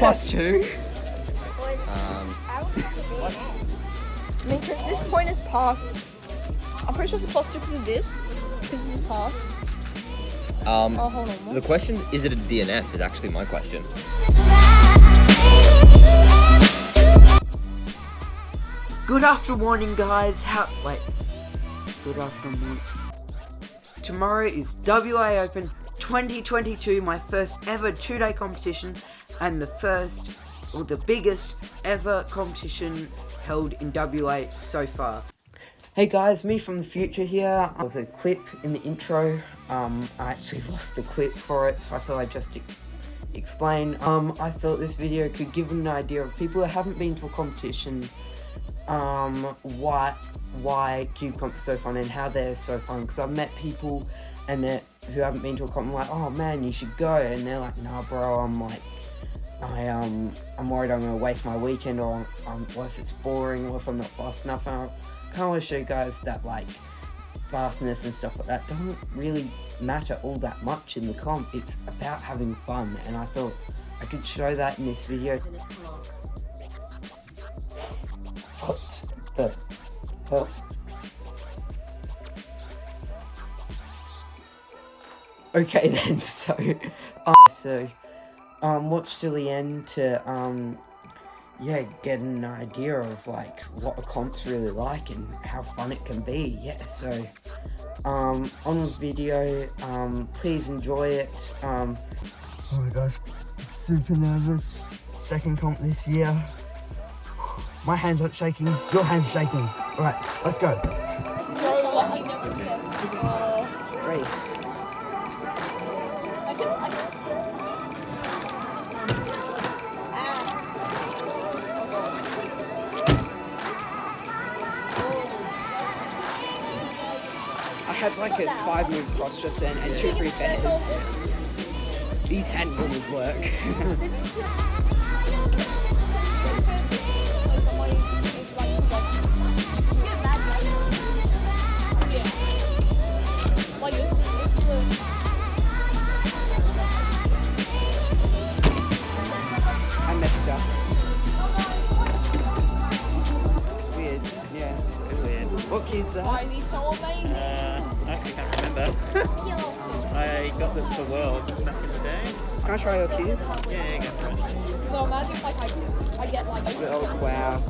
+2. What? I mean, because this point is passed. I'm pretty sure it's a +2 because of this. Because this is passed. Oh, hold on. What? The question, is it a DNF, is actually my question. Good afternoon, guys. Good afternoon. Tomorrow is WA Open 2022, my first ever 2-day competition, and the biggest ever competition held in WA so far. Hey guys, me from the future here. There was a clip in the intro. I actually lost the clip for it, so I thought I'd just explain. I thought this video could give an idea of people that haven't been to a competition, why Cube Comp's so fun and how they're so fun. Because I've met people who haven't been to a comp, I'm like, oh man, you should go, and they're like, nah bro, I'm worried I'm gonna waste my weekend, or what if it's boring, or if I'm not fast enough. And I kind of want to show you guys that like fastness and stuff like that doesn't really matter all that much in the comp. It's about having fun, and I thought I could show that in this video. What the hell? Okay then, watch till the end to get an idea of like what a comp's really like and how fun it can be. On this video, please enjoy it. Oh my gosh, super nervous. Second comp this year. My hands aren't shaking, your hands shaking. Alright, let's go. Ready. I had like a 5-move cross just then and 2 free fairs. These hand warmers work. I messed up. It's weird, yeah. It's weird. What cube's that? Why are these so amazing? I actually can't remember. I got this for World back in the day. Can I try your cube? Yeah, go for it. So imagine if like I get like Oh wow.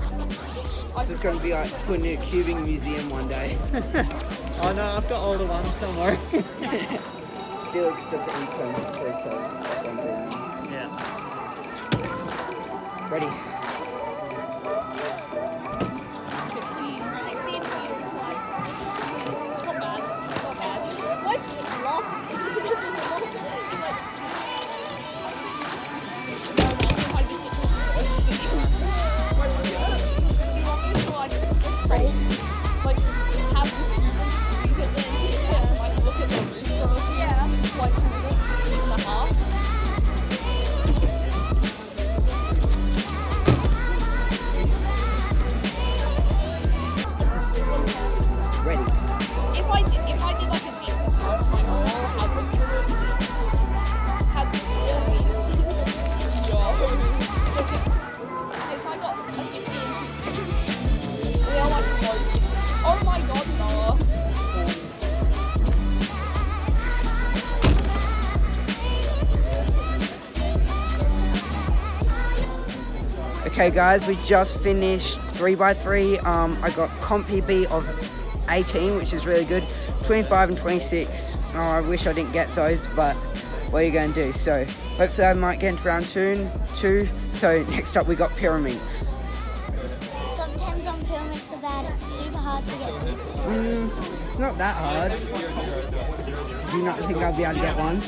This is going to be like putting a cubing museum one day. Oh no, I've got all the ones, don't worry. Felix doesn't eat them for himself, that's what I'm doing. Yeah. Ready? 16 for you. It's not bad. It's not bad. Why did you laugh? Okay guys, we just finished 3x3. I got comp PB of 18, which is really good. 25 and 26. Oh, I wish I didn't get those, but what are you going to do? So hopefully I might get into round two. So next up we got pyramids. Sometimes on pyramids are bad. It's super hard to get. It's not that hard. Do you not think I'll be able to get one?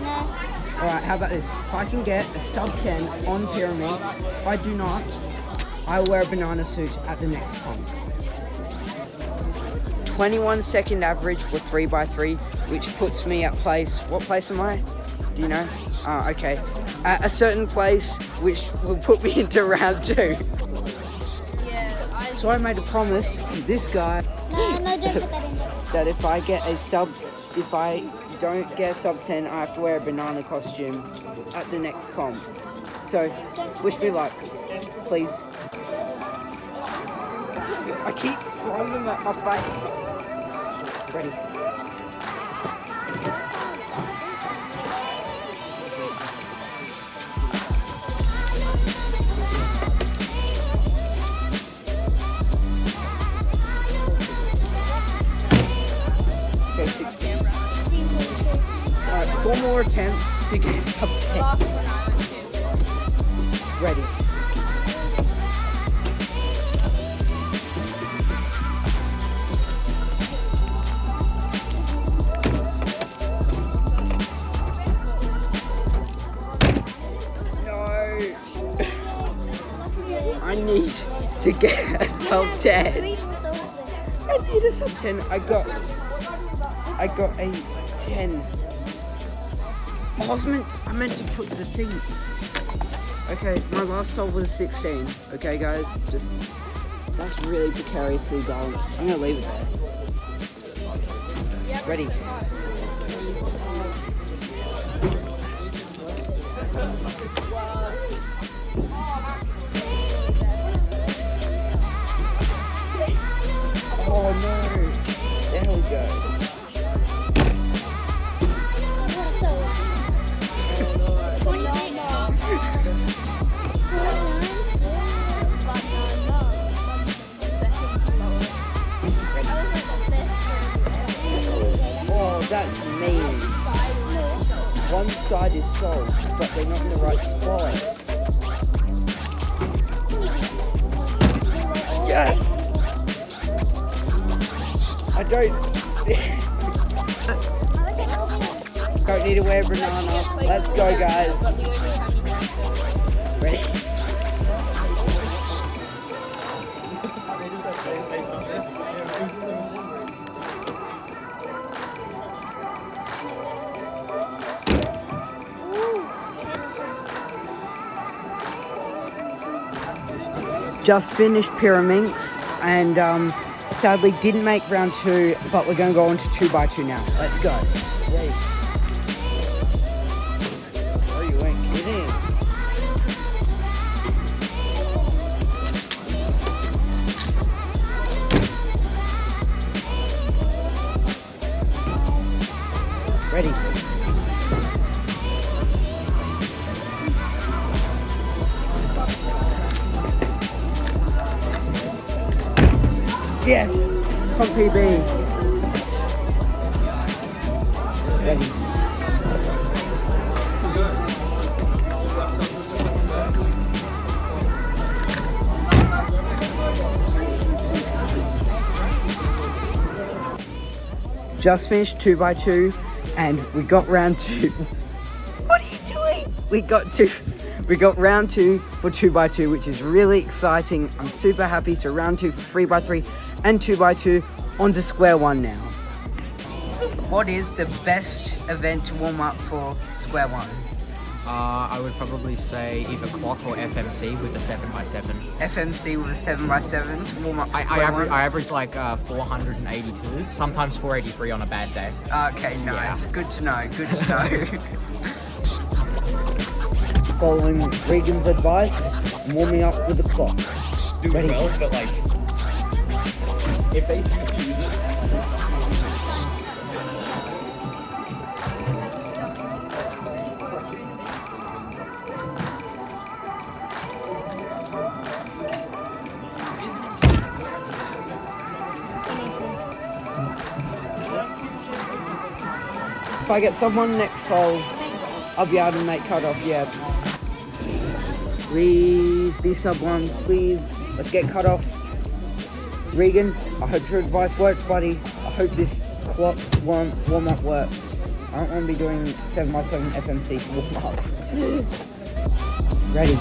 No. Alright, how about this? If I can get a sub 10 on pyramids, if I do not, I will wear a banana suit at the next comp. 21-second average for 3x3, which puts me at place, what place am I? Do you know? Oh, okay. At a certain place, which will put me into round 2. Yeah, So I made a promise to this guy No, don't put that in there. that if I don't get a sub 10, I have to wear a banana costume at the next comp. So, wish me luck, please. I keep throwing them at my face. Ready? Okay, 16. Alright, 4 more attempts to get sub 10. Ready. I need to get a sub 10. I need a sub 10. I got a 10. Oh, I meant to put the thing. Okay, my last solve was a 16. Okay, guys, that's really precariously balanced. I'm gonna leave it there. Ready? Oh no! There we go. Oh, that's mean. One side is solved, but they're not in the right spot. Yes! I don't need to wear a banana. Let's go, guys. Ready? Just finished Pyraminx and sadly didn't make round 2, but we're going to go on to 2x2 now. Let's go. Ready? Oh, you ain't kidding. Ready? Yes! From PB. Ready. Just finished 2x2 and we got round 2. What are you doing? We got round 2 for 2x2, which is really exciting. I'm super happy. So round 2 for 3x3 and 2x2, on to square 1 now. What is the best event to warm up for square 1? I would probably say either clock or FMC with a 7x7. FMC with a 7x7 to warm up for square 1? I average like 482, sometimes 483 on a bad day. Okay, nice. Yeah. Good to know, good to know. Following Regan's advice, warming up with the clock. Doing well, but like, if they use it. If I get someone next solve, I'll be able to make cutoff, yeah. Please be sub 1, please. Let's get cutoff. Regan, I hope your advice works, buddy. I hope this clock warm up works. I don't want to be doing 7x7 FMC to warm up. Ready.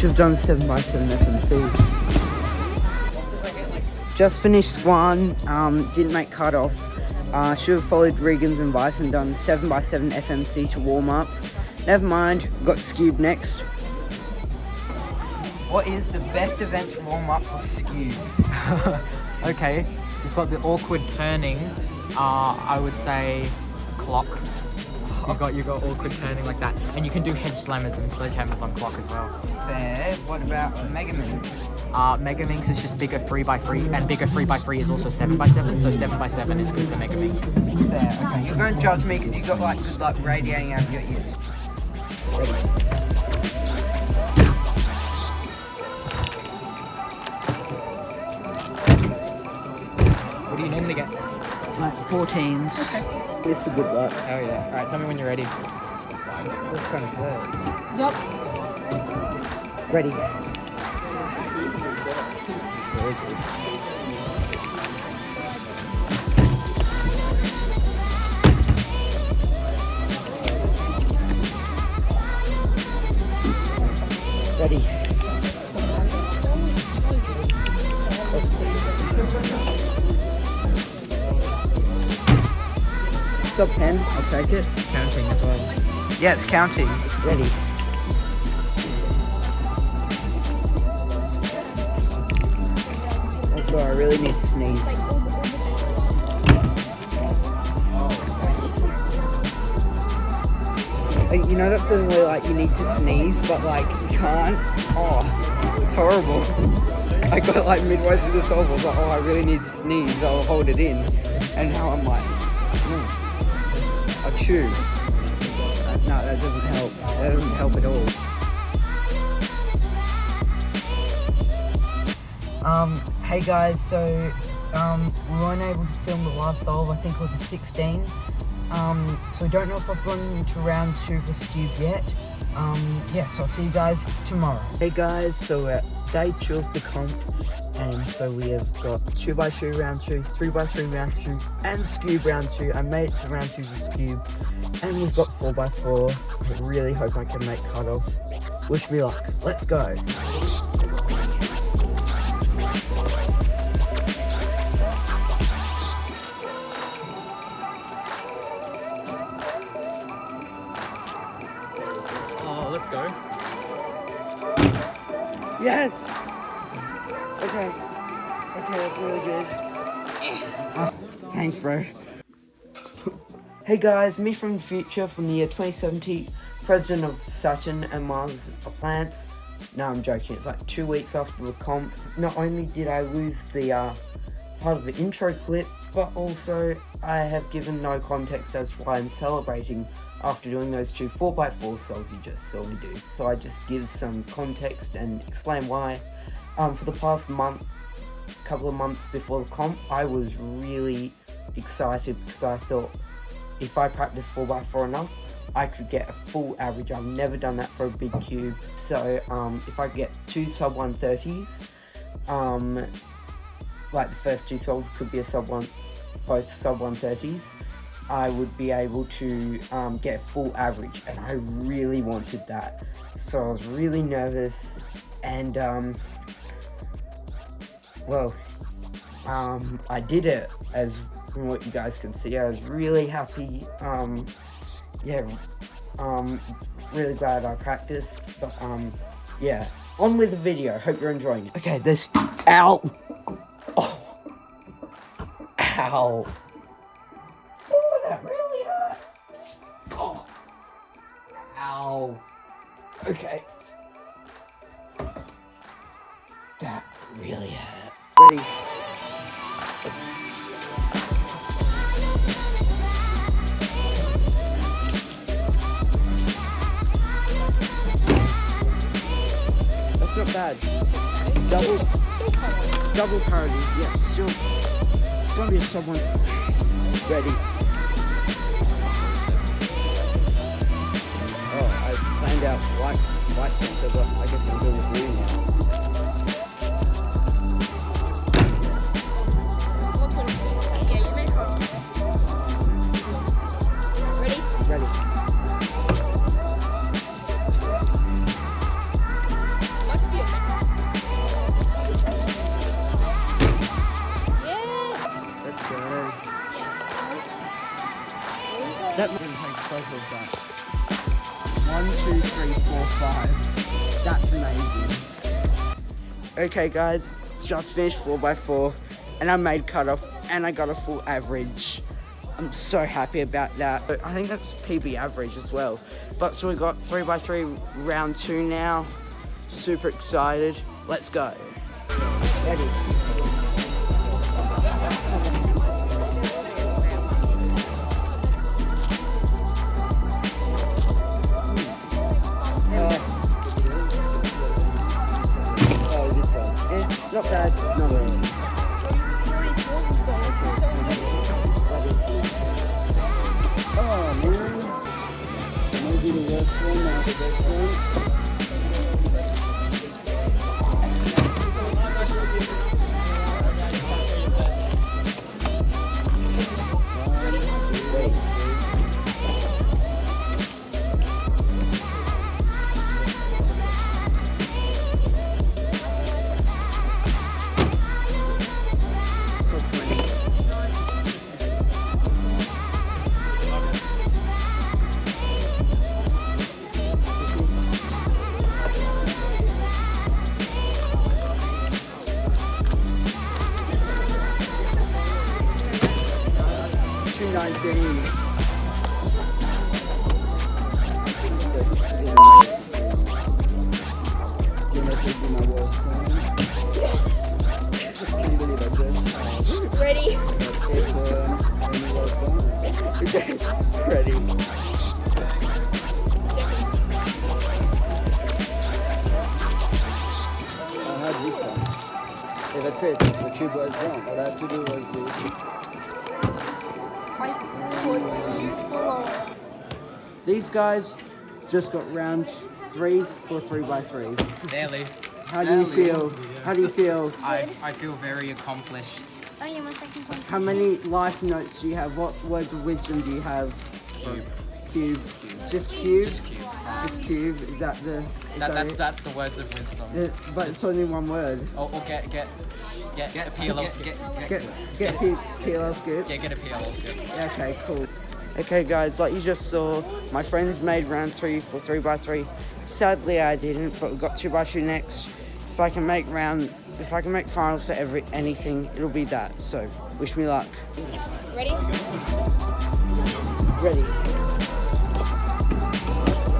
should have done 7x7 FMC. Just finished one, didn't make cut off. Should have followed Regan's advice and done 7x7 FMC to warm up. Never mind, got scube next. What is the best event to warm up for scube? Okay, you've got the awkward turning. I would say clock. You've got awkward turning like that, and you can do hedge slammers and sledgehammers on clock as well. Fair. What about Mega Minx? Mega Minx is just bigger 3x3, and bigger 3x3 is also 7x7, so 7x7 is good for Mega Minx. Fair. Okay, you're going to judge me because you've got like just like radiating out of your ears. Ready. What do you normally get? Like 14s. This for good luck. Oh yeah. Alright, tell me when you're ready. This kind of hurts. Yup. Ready. Ready. Sub 10, I'll take it. Counting as well. Yeah, it's counting. Ready. Also, I really need to sneeze. Like, you know that feeling where like you need to sneeze, but like you can't? Oh, it's horrible. I got like midway through the solve, I was like, oh, I really need to sneeze, I'll hold it in. And now I'm like, I chew. No, that doesn't help. That doesn't help at all. Hey guys, so we weren't able to film the last solve. I think it was a 16. So I don't know if I've gone into round 2 for scube yet. Yeah, so I'll see you guys tomorrow. Hey guys, so we're at day 2 of the comp, and so we have got 2x2 round 2, 3x3 round 2, and scube round 2. I made it to round 2 for scube, and we've got 4x4. I really hope I can make cutoff. Wish me luck. Let's go. Oh, let's go. Yes! Okay. Okay, that's really good. Thanks, bro. Hey guys, me from the future, from the year 2070, president of Saturn and Mars are planets. No, I'm joking, it's like 2 weeks after the comp. Not only did I lose the part of the intro clip, but also I have given no context as to why I'm celebrating after doing those 2 4x4 cells you just saw me do. So I just give some context and explain why. For the past couple of months before the comp, I was really excited because I thought if I practice 4x4 enough, I could get a full average. I've never done that for a big cube. So if I get 2 sub 130s, like the first 2 solves could be both sub 130s, I would be able to get a full average, and I really wanted that. So I was really nervous, and I did it, as from what you guys can see. I was really happy. Really glad I practiced, but yeah, on with the video. Hope you're enjoying it. Okay, this, ow, oh, ow, oh, that really hurt, oh, ow, okay, that really hurt. Ready? Not bad. Double parody. Yeah, still. It's gonna be a sub 1. Ready. Oh, I planned out white center, but I guess I'm doing blue now. Yeah, you may hold. Ready? Ready. Watch That might take photo of that. 1, 2, 3, 4, 5. That's amazing. Okay guys, just finished 4x4 and I made cutoff and I got a full average. I'm so happy about that. But I think that's PB average as well. But so we got 3x3 round 2 now. Super excited. Let's go. Ready? Oh, this one. Not bad. Not bad. Oh man. Maybe the worst one, now the best one. Ready? Ready. I had this one. If that's it, the cube was done. All I have to do was this. These guys just got round 3 for 3x3. Nearly. How do you feel? How do you feel? I feel very accomplished. Only my second one. How many life notes do you have? What words of wisdom do you have? Cube. Cube. Just cube? Just cube. Just cube. Is that the... That's the words of wisdom. But it's only one word. Or get a PLL skip. Get PLL skip? Yeah, get a PLL skip. Okay, cool. Okay guys, like you just saw, my friends made round 3 for 3x3. Sadly I didn't, but we got 2x2 next. If I can make finals for anything, it'll be that. So, wish me luck. Ready? Ready.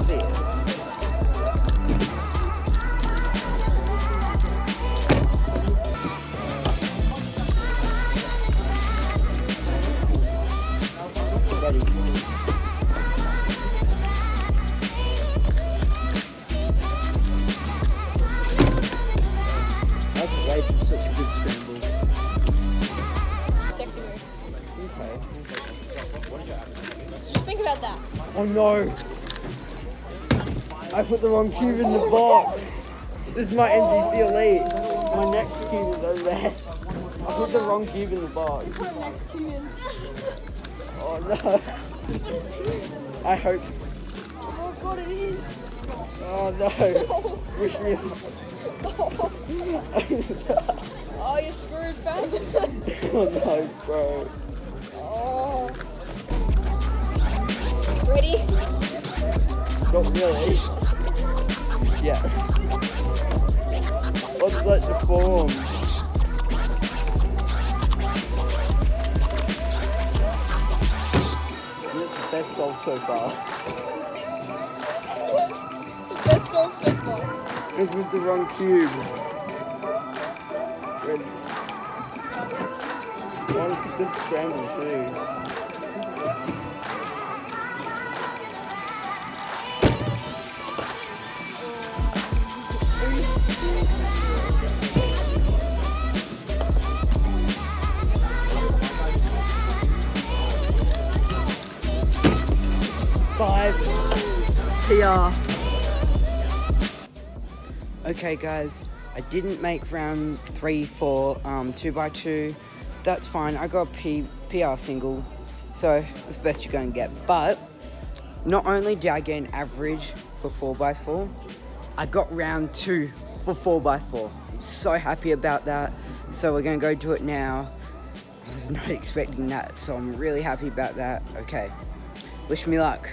See it. Ready. That's a waste of such a good scramble. Sexy move. Okay. Just think about that. Oh no! I put the wrong cube in the box! This is my NBC Elite. My next cube is over there. I put the wrong cube in the box. Oh no. I hope. Oh god, it is. Oh no. Wish me Oh, you're screwed, fam. Oh no, bro. Oh. Ready? Not really. Yeah. Let's let the form. That's the best solve so far. The best solve so far. It's with the wrong cube. Ready. Oh, it's a good scramble too. PR. Okay guys, I didn't make round 3 for 2x2. That's fine, I got a PR single, so that's the best you're going to get. But not only did I get an average for 4x4, I got round 2 for 4x4. I'm so happy about that. So we're going to go do it now. I was not expecting that, so I'm really happy about that. Okay. Wish me luck.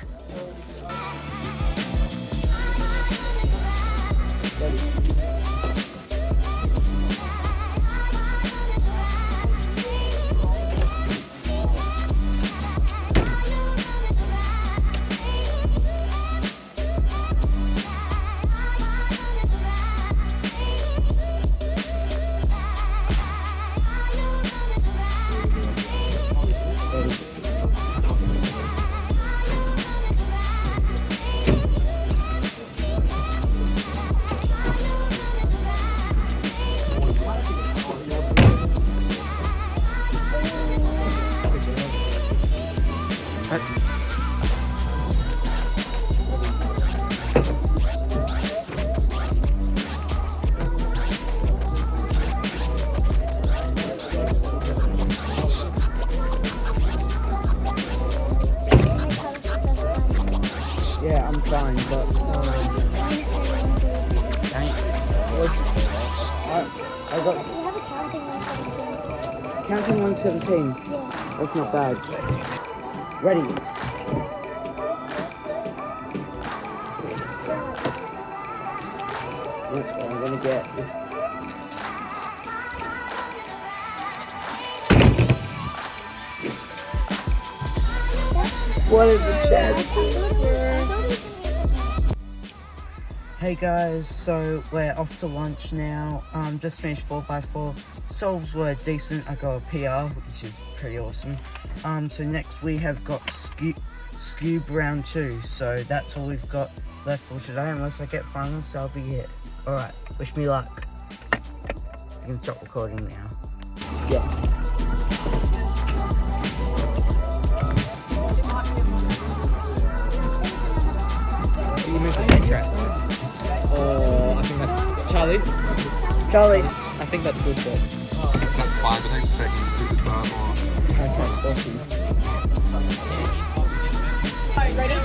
That's Yeah, I'm fine, but I got Do you have a counting one? counting 117. Yeah. That's not bad. Ready? Next one I'm gonna get is what is the chance? Hey guys, so we're off to lunch now. Just finished 4x4. Solves were decent. I got a PR, which is pretty awesome. So next we have got scube round 2. So that's all we've got left for today, unless I get finals, so I'll be it. Alright, wish me luck. I can stop recording now. Yeah. You moved the head track. Oh, I think that's Charlie. Charlie. I think that's good, but That's fine, but thanks for checking because it's more. Okay, awesome. Alright, ready? I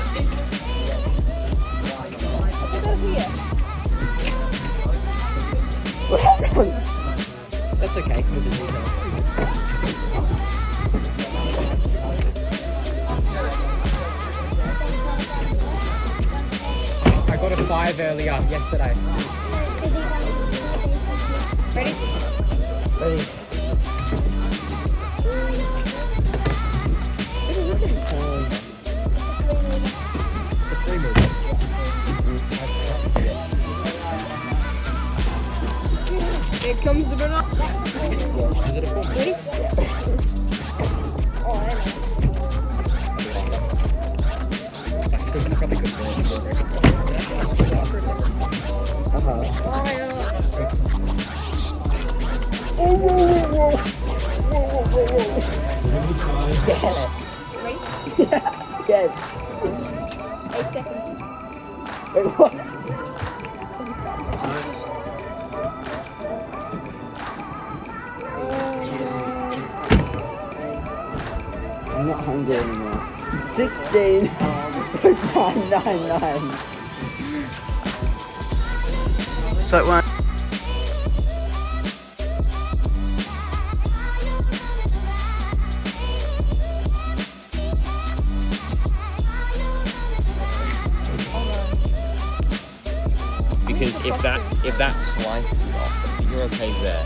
think that's a yes. that's okay. With the details. I got a 5 earlier yesterday. Ready? Ready? Here comes the banana. Is it a 4? Ready? Oh, I know. So we probably could Oh, I know. Ready? Yes. 8 seconds. Wait, what? I'm not hungry anymore. 16.999. So it went. Because if that slices it off, if you're okay there,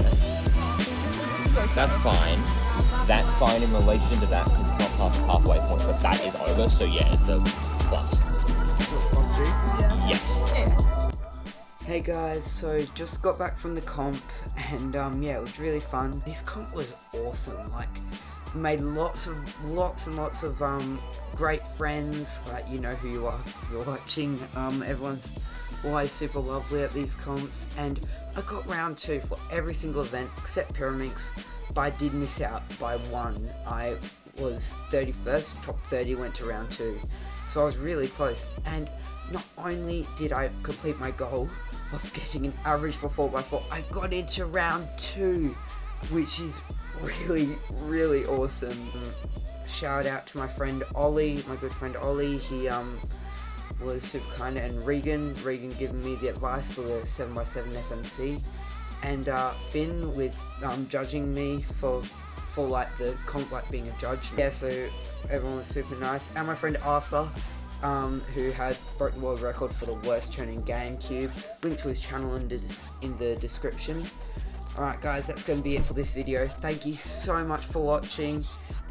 that's fine. That's fine in relation to that. It's not past the halfway point, but that is over. So yeah, it's a plus. Yes. Hey guys, so just got back from the comp and yeah, it was really fun. This comp was awesome. Like, made lots and lots of great friends. Like, you know who you are if you're watching. Everyone's always super lovely at these comps, and I got round 2 for every single event except Pyraminx, but I did miss out by 1. I was 31st, top 30 went to round 2, so I was really close. And not only did I complete my goal of getting an average for 4x4, I got into round 2, which is really awesome. Shout out to my friend Ollie, my good friend Ollie. He was super kind, and Regan giving me the advice for the 7x7 FMC, and Finn with judging me for for like the being a judge. Yeah, so everyone was super nice. And my friend Arthur, who had broke the world record for the worst turning GameCube. Link to his channel in the description. Alright guys, that's going to be it for this video. Thank you so much for watching,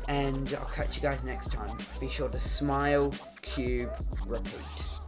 and I'll catch you guys next time. Be sure to smile, cube, repeat.